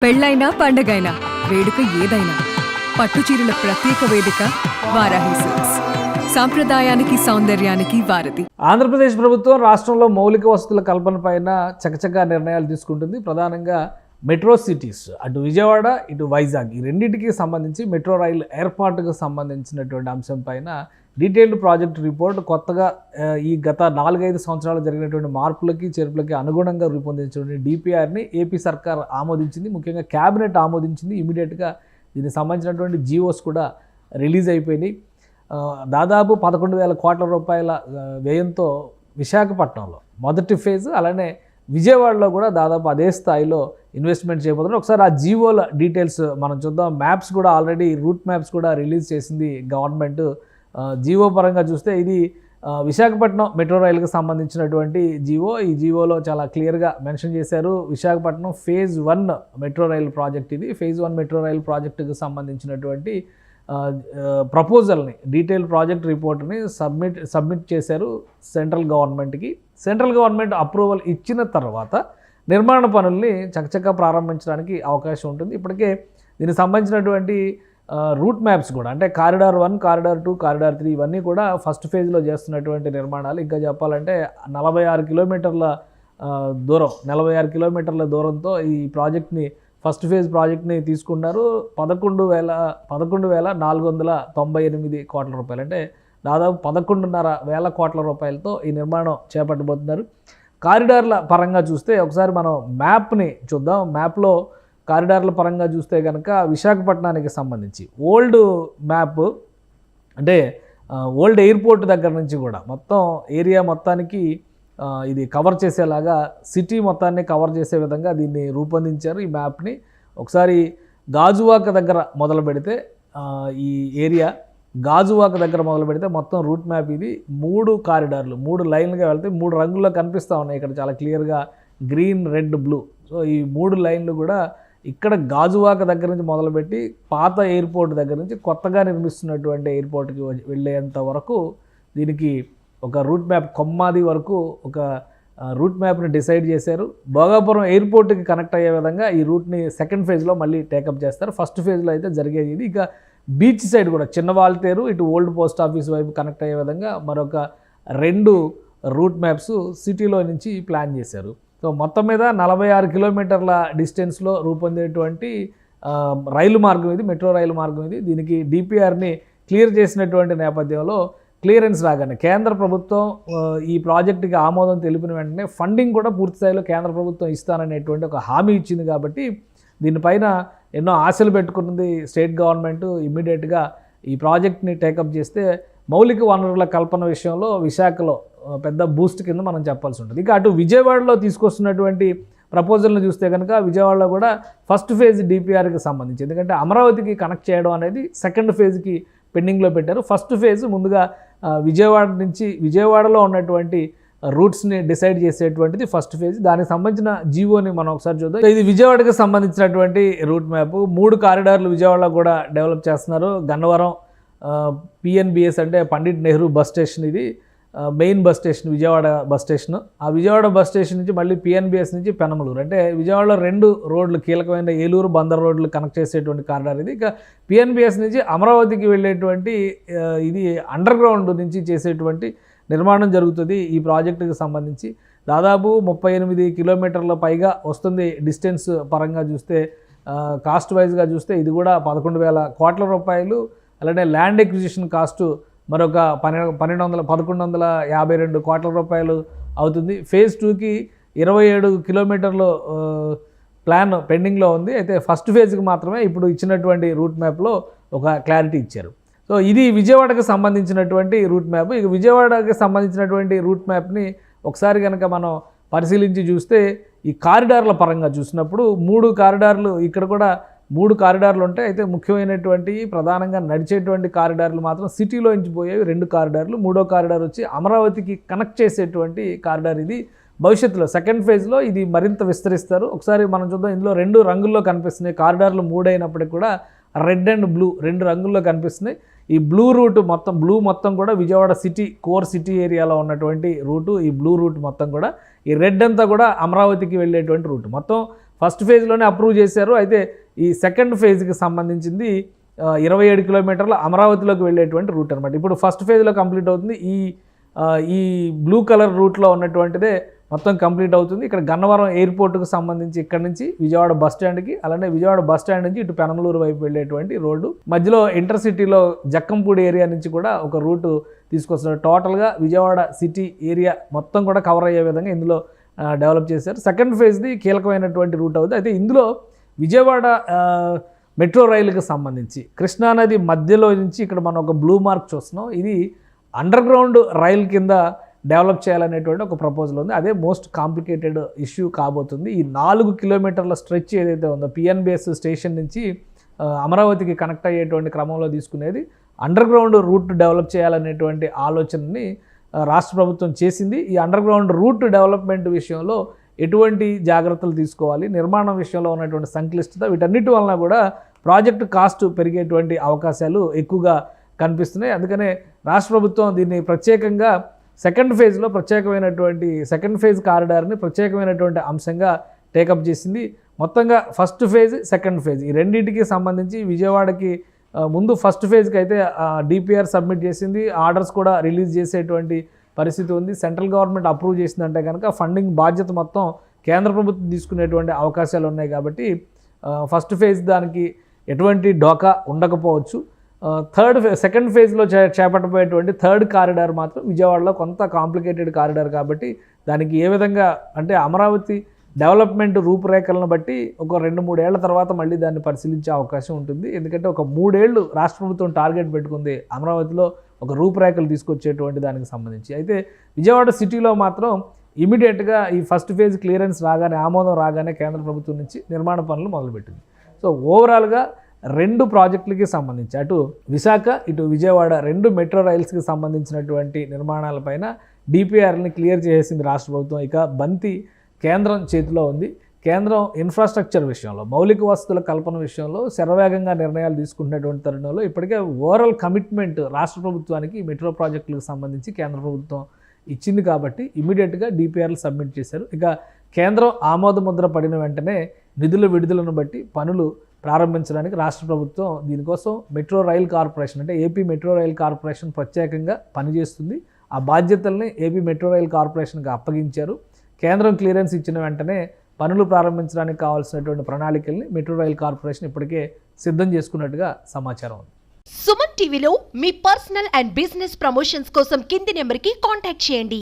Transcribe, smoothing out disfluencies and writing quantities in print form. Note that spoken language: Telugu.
పెళ్ళైనా పండగైనా వేడుక ఏదైనా పట్టుచీరల ప్రత్యేక వేదిక వారాహి సిల్క్స్. సాంప్రదాయానికి సౌందర్యానికి వారధి. ఆంధ్రప్రదేశ్ ప్రభుత్వం రాష్ట్రంలో మౌలిక వసతుల కల్పన పైన చకచకా నిర్ణయాలు తీసుకుంటుంది. ప్రధానంగా మెట్రో సిటీస్, అటు విజయవాడ ఇటు వైజాగ్, ఈ రెండింటికి సంబంధించి మెట్రో రైలు ఏర్పాటుకు సంబంధించినటువంటి అంశం పైన డీటెయిల్డ్ ప్రాజెక్ట్ రిపోర్ట్ కొత్తగా ఈ గత 4-5 సంవత్సరాలు జరిగినటువంటి మార్పులకి చేర్పులకి అనుగుణంగా రూపొందించినటువంటి డిపిఆర్ని ఏపీ సర్కార్ ఆమోదించింది. ముఖ్యంగా క్యాబినెట్ ఆమోదించింది. ఇమీడియట్గా దీనికి సంబంధించినటువంటి జీవోస్ కూడా రిలీజ్ అయిపోయినాయి. దాదాపు 11,000 కోట్ల రూపాయల వ్యయంతో విశాఖపట్నంలో మొదటి ఫేజ్, అలానే విజయవాడలో కూడా దాదాపు అదే స్థాయిలో ఇన్వెస్ట్మెంట్ చేయబోతున్నారు. ఒకసారి ఆ జీవోల డీటెయిల్స్ మనం చూద్దాం. మ్యాప్స్ కూడా ఆల్రెడీ రూట్ మ్యాప్స్ కూడా రిలీజ్ చేసింది గవర్నమెంట్. జీవో పరంగా చూస్తే ఇది విశాఖపట్నం మెట్రో రైలుకి సంబంధించినటువంటి జీవో. ఈ జీవోలో చాలా క్లియర్గా మెన్షన్ చేశారు. విశాఖపట్నం ఫేజ్ 1 మెట్రో రైలు ప్రాజెక్ట్ ఇది. ఫేజ్ 1 మెట్రో రైలు ప్రాజెక్టుకు సంబంధించినటువంటి ప్రపోజల్ని, డీటెయిల్ ప్రాజెక్ట్ రిపోర్ట్ని సబ్మిట్ చేశారు సెంట్రల్ గవర్నమెంట్కి. సెంట్రల్ గవర్నమెంట్ అప్రూవల్ ఇచ్చిన తర్వాత నిర్మాణ పనుల్ని చకచకా ప్రారంభించడానికి అవకాశం ఉంటుంది. ఇప్పటికే దీనికి సంబంధించినటువంటి రూట్ మ్యాప్స్ కూడా, అంటే కారిడార్ 1, కారిడార్ 2, కారిడార్ 3 ఇవన్నీ కూడా ఫస్ట్ ఫేజ్లో చేస్తున్నటువంటి నిర్మాణాలు. ఇంకా చెప్పాలంటే 46 కిలోమీటర్ల దూరంతో ఈ ప్రాజెక్ట్ని, ఫస్ట్ ఫేజ్ ప్రాజెక్ట్ని తీసుకున్నారు. 11,498 కోట్ల రూపాయలు, అంటే దాదాపు 11,500 కోట్ల రూపాయలతో ఈ నిర్మాణం చేపట్టబోతున్నారు. కారిడార్ల పరంగా చూస్తే ఒకసారి మనం మ్యాప్ని చూద్దాం. మ్యాప్లో కారిడార్ల పరంగా చూస్తే కనుక విశాఖపట్నానికి సంబంధించి ఓల్డ్ మ్యాప్, అంటే ఓల్డ్ ఎయిర్పోర్ట్ దగ్గర నుంచి కూడా మొత్తం ఏరియా మొత్తానికి ఇది కవర్ చేసేలాగా, సిటీ మొత్తాన్ని కవర్ చేసే విధంగా దీన్ని రూపొందించారు. ఈ మ్యాప్ని ఒకసారి గాజువాక దగ్గర మొదలు పెడితే, ఈ ఏరియా గాజువాక దగ్గర మొదలు పెడితే మొత్తం రూట్ మ్యాప్ ఇది. 3 కారిడార్లు 3 లైన్లుగా వెళ్తే 3 రంగుల్లో కనిపిస్తూ ఉన్నాయి ఇక్కడ చాలా క్లియర్గా, గ్రీన్, రెడ్, బ్లూ. సో ఈ 3 లైన్లు కూడా ఇక్కడ గాజువాక దగ్గర నుంచి మొదలుపెట్టి పాత ఎయిర్పోర్ట్ దగ్గర నుంచి కొత్తగా నిర్మిస్తున్నటువంటి ఎయిర్పోర్ట్కి వెళ్ళేంత వరకు దీనికి ఒక రూట్ మ్యాప్, కొమ్మాది వరకు ఒక రూట్ మ్యాప్ని డిసైడ్ చేశారు. భోగాపురం ఎయిర్పోర్ట్కి కనెక్ట్ అయ్యే విధంగా ఈ రూట్ని సెకండ్ ఫేజ్లో మళ్ళీ టేకప్ చేస్తారు. ఫస్ట్ ఫేజ్లో అయితే జరిగేది ఇది. ఇక బీచ్ సైడ్ కూడా చిన్న వాల్తేరు, ఇటు ఓల్డ్ పోస్ట్ ఆఫీస్ వైపు కనెక్ట్ అయ్యే విధంగా మరొక 2 రూట్ మ్యాప్స్ సిటీలో నుంచి ప్లాన్ చేశారు. సో మొత్తం మీద 46 కిలోమీటర్ల డిస్టెన్స్లో రూపొందేటువంటి రైలు మార్గం ఇది, మెట్రో రైలు మార్గం ఇది. దీనికి డిపిఆర్ని క్లియర్ చేసినటువంటి నేపథ్యంలో క్లియరెన్స్ రాగానే కేంద్ర ప్రభుత్వం ఈ ప్రాజెక్టుకి ఆమోదం తెలిపిన వెంటనే ఫండింగ్ కూడా పూర్తి స్థాయిలో కేంద్ర ప్రభుత్వం ఇస్తాననేటువంటి ఒక హామీ ఇచ్చింది. కాబట్టి దీనిపైన ఎన్నో ఆశలు పెట్టుకున్నది స్టేట్ గవర్నమెంట్. ఇమ్మీడియట్గా ఈ ప్రాజెక్ట్ని టేకప్ చేస్తే మౌలిక వనరుల కల్పన విషయంలో విశాఖలో పెద్ద బూస్ట్ కింద మనం చెప్పాల్సి ఉంటుంది. ఇక అటు విజయవాడలో తీసుకొస్తున్నటువంటి ప్రపోజల్ని చూస్తే కనుక విజయవాడలో కూడా ఫస్ట్ ఫేజ్ డిపిఆర్కి సంబంధించి, ఎందుకంటే అమరావతికి కనెక్ట్ చేయడం అనేది సెకండ్ ఫేజ్కి పెండింగ్లో పెట్టారు. ఫస్ట్ ఫేజ్ ముందుగా విజయవాడ నుంచి, విజయవాడలో ఉన్నటువంటి రూట్స్ని డిసైడ్ చేసేటువంటిది ఫస్ట్ ఫేజ్. దానికి సంబంధించిన జీవోని మనం ఒకసారి చూద్దాం. ఇది విజయవాడకి సంబంధించినటువంటి రూట్ మ్యాప్. 3 కారిడార్లు విజయవాడలో కూడా డెవలప్ చేస్తున్నారు. గన్నవరం పిఎన్బిఎస్, అంటే పండిట్ నెహ్రూ బస్ స్టేషన్, ఇది main bus station, Vijayawada bus station. ఆ విజయవాడ బస్ స్టేషన్ నుంచి మళ్ళీ పిఎన్బిఎస్ నుంచి పెనమలూరు, అంటే విజయవాడలో 2 రోడ్లు, కీలకమైన ఏలూరు బందర్ రోడ్లు కనెక్ట్ చేసేటువంటి కారిడార్ ఇది. ఇక పిఎన్బిఎస్ నుంచి అమరావతికి వెళ్ళేటువంటి ఇది అండర్ గ్రౌండ్ నుంచి చేసేటువంటి నిర్మాణం జరుగుతుంది ఈ ప్రాజెక్టుకి సంబంధించి. దాదాపు 38 కిలోమీటర్ల పైగా వస్తుంది డిస్టెన్స్ పరంగా చూస్తే. కాస్ట్ వైజ్గా చూస్తే ఇది కూడా 11,000 కోట్ల రూపాయలు. అలానే ల్యాండ్ ఎక్విజిషన్ కాస్టు మరొక 1,152 కోట్ల రూపాయలు అవుతుంది. ఫేజ్ 2కి 27 కిలోమీటర్లు ప్లాన్ పెండింగ్లో ఉంది. అయితే ఫస్ట్ ఫేజ్కి మాత్రమే ఇప్పుడు ఇచ్చినటువంటి రూట్ మ్యాప్లో ఒక క్లారిటీ ఇచ్చారు. సో ఇది విజయవాడకి సంబంధించినటువంటి రూట్ మ్యాప్. ఇక విజయవాడకి సంబంధించినటువంటి రూట్ మ్యాప్ని ఒకసారి కనుక మనం పరిశీలించి చూస్తే, ఈ కారిడార్ల పరంగా చూసినప్పుడు 3 కారిడార్లు, ఇక్కడ కూడా 3 కారిడార్లు ఉంటాయి. అయితే ముఖ్యమైనటువంటి ప్రధానంగా నడిచేటువంటి కారిడార్లు మాత్రం సిటీలో నుంచి పోయేవి 2 కారిడార్లు. 3వ కారిడార్ వచ్చి అమరావతికి కనెక్ట్ చేసేటువంటి కారిడార్ ఇది. భవిష్యత్తులో సెకండ్ ఫేజ్లో ఇది మరింత విస్తరిస్తారు. ఒకసారి మనం చూద్దాం. ఇందులో 2 రంగుల్లో కనిపిస్తున్నాయి. కారిడార్లు 3 అయినప్పటికీ కూడా రెడ్ అండ్ బ్లూ 2 రంగుల్లో కనిపిస్తున్నాయి. ఈ బ్లూ రూట్ మొత్తం కూడా విజయవాడ సిటీ కోర్ సిటీ ఏరియాలో ఉన్నటువంటి రూటు, ఈ బ్లూ రూట్ మొత్తం కూడా, ఈ రెడ్ అంతా కూడా అమరావతికి వెళ్ళేటువంటి రూట్. మొత్తం ఫస్ట్ ఫేజ్లోనే అప్రూవ్ చేశారు. అయితే ఈ సెకండ్ ఫేజ్కి సంబంధించింది 27 కిలోమీటర్ల అమరావతిలోకి వెళ్ళేటువంటి రూట్ అనమాట. ఇప్పుడు ఫస్ట్ ఫేజ్లో కంప్లీట్ అవుతుంది. ఈ బ్లూ కలర్ రూట్లో ఉన్నటువంటిదే మొత్తం కంప్లీట్ అవుతుంది. ఇక్కడ గన్నవరం ఎయిర్పోర్ట్కి సంబంధించి ఇక్కడ నుంచి విజయవాడ బస్ స్టాండ్కి, అలానే విజయవాడ బస్ స్టాండ్ నుంచి ఇటు పెనమలూరు వైపు వెళ్ళేటువంటి రోడ్డు, మధ్యలో ఇంటర్సిటీలో జక్కంపూడి ఏరియా నుంచి కూడా ఒక రూటు తీసుకొస్తున్నారు. టోటల్గా విజయవాడ సిటీ ఏరియా మొత్తం కూడా కవర్ అయ్యే విధంగా ఇందులో డెవలప్ చేశారు. సెకండ్ ఫేజ్ది కీలకమైనటువంటి రూట్ అవుతుంది. అయితే ఇందులో విజయవాడ మెట్రో రైలుకి సంబంధించి కృష్ణానది మధ్యలో నుంచి ఇక్కడ మనం ఒక బ్లూ మార్క్ చూస్తున్నాం. ఇది అండర్ గ్రౌండ్ రైల్ కింద డెవలప్ చేయాలనేటువంటి ఒక ప్రపోజల్ ఉంది. అదే మోస్ట్ కాంప్లికేటెడ్ ఇష్యూ కాబోతుంది. ఈ 4 కిలోమీటర్ల స్ట్రెచ్ ఏదైతే ఉందో పిఎన్బిఎస్ స్టేషన్ నుంచి అమరావతికి కనెక్ట్ అయ్యేటువంటి క్రమంలో తీసుకునేది అండర్ గ్రౌండ్ రూట్ డెవలప్ చేయాలనేటువంటి ఆలోచనని రాష్ట్ర ప్రభుత్వం చేసింది. ఈ అండర్ గ్రౌండ్ రూట్ డెవలప్మెంట్ విషయంలో ఎటువంటి జాగ్రత్తలు తీసుకోవాలి, నిర్మాణం విషయంలో ఉన్నటువంటి సంక్లిష్టత, వీటన్నిటి వలన కూడా ప్రాజెక్టు కాస్ట్ పెరిగేటువంటి అవకాశాలు ఎక్కువగా కనిపిస్తున్నాయి. అందుకనే రాష్ట్ర ప్రభుత్వం దీన్ని ప్రత్యేకంగా సెకండ్ ఫేజ్ కారిడార్ని ప్రత్యేకమైనటువంటి అంశంగా టేకప్ చేసింది. మొత్తంగా ఫస్ట్ ఫేజ్, సెకండ్ ఫేజ్ ఈ రెండింటికి సంబంధించి విజయవాడకి ముందు ఫస్ట్ ఫేజ్కి అయితే డిపిఆర్ సబ్మిట్ చేసింది. ఆర్డర్స్ కూడా రిలీజ్ చేసేటువంటి పరిస్థితి ఉంది. సెంట్రల్ గవర్నమెంట్ అప్రూవ్ చేసిందంటే కనుక ఫండింగ్ బాధ్యత మొత్తం కేంద్ర ప్రభుత్వం తీసుకునేటువంటి అవకాశాలు ఉన్నాయి. కాబట్టి ఫస్ట్ ఫేజ్ దానికి ఎటువంటి డోకా ఉండకపోవచ్చు. సెకండ్ ఫేజ్లో చేపట్టబోయేటువంటి థర్డ్ కారిడార్ మాత్రం విజయవాడలో కొంత కాంప్లికేటెడ్ కారిడార్ కాబట్టి దానికి ఏ విధంగా అంటే అమరావతి డెవలప్మెంట్ రూపురేఖలను బట్టి ఒక 2-3 ఏళ్ల తర్వాత మళ్ళీ దాన్ని పరిశీలించే అవకాశం ఉంటుంది. ఎందుకంటే ఒక 3 ఏళ్ళు రాష్ట్ర ప్రభుత్వం టార్గెట్ పెట్టుకుంది అమరావతిలో ఒక రూపురేఖలు తీసుకొచ్చేటువంటి దానికి సంబంధించి. అయితే విజయవాడ సిటీలో మాత్రం ఇమీడియట్గా ఈ ఫస్ట్ ఫేజ్ క్లియరెన్స్ రాగానే, ఆమోదం రాగానే కేంద్ర ప్రభుత్వం నుంచి నిర్మాణ పనులు మొదలుపెట్టింది. సో ఓవరాల్గా 2 ప్రాజెక్టులకి సంబంధించి అటు విశాఖ ఇటు విజయవాడ 2 మెట్రో రైల్స్కి సంబంధించినటువంటి నిర్మాణాలపైన డిపిఆర్ని క్లియర్ చేసింది రాష్ట్ర ప్రభుత్వం. ఇక బంతి కేంద్రం చేతిలో ఉంది. కేంద్రం ఇన్ఫ్రాస్ట్రక్చర్ విషయంలో, మౌలిక వసతుల కల్పన విషయంలో శరవేగంగా నిర్ణయాలు తీసుకుంటున్నటువంటి తరుణంలో ఇప్పటికే ఓవరాల్ కమిట్మెంట్ రాష్ట్ర ప్రభుత్వానికి మెట్రో ప్రాజెక్టులకు సంబంధించి కేంద్ర ప్రభుత్వం ఇచ్చింది కాబట్టి ఇమీడియట్గా డిపిఆర్లు సబ్మిట్ చేశారు. ఇక కేంద్రం ఆమోద ముద్ర పడిన వెంటనే నిధుల విడుదలను బట్టి పనులు ప్రారంభించడానికి రాష్ట్ర ప్రభుత్వం దీనికోసం మెట్రో రైల్ కార్పొరేషన్ అంటే ఏపీ మెట్రో రైల్ కార్పొరేషన్ ప్రత్యేకంగా పనిచేస్తుంది. ఆ బాధ్యతల్ని ఏపీ మెట్రో రైల్ కార్పొరేషన్కి అప్పగించారు. కేంద్రం క్లియరెన్స్ ఇచ్చిన వెంటనే పనులు ప్రారంభించడానికి కావాల్సినటువంటి ప్రణాళికల్ని మెట్రో రైల్ కార్పొరేషన్ ఇప్పటికే సిద్ధం చేసుకున్నట్టుగా సమాచారం ఉంది. సుమన్ టీవీలో మీ పర్సనల్ అండ్ బిజినెస్ ప్రమోషన్స్ కోసం కింది నెంబర్కి కాంటాక్ట్ చేయండి.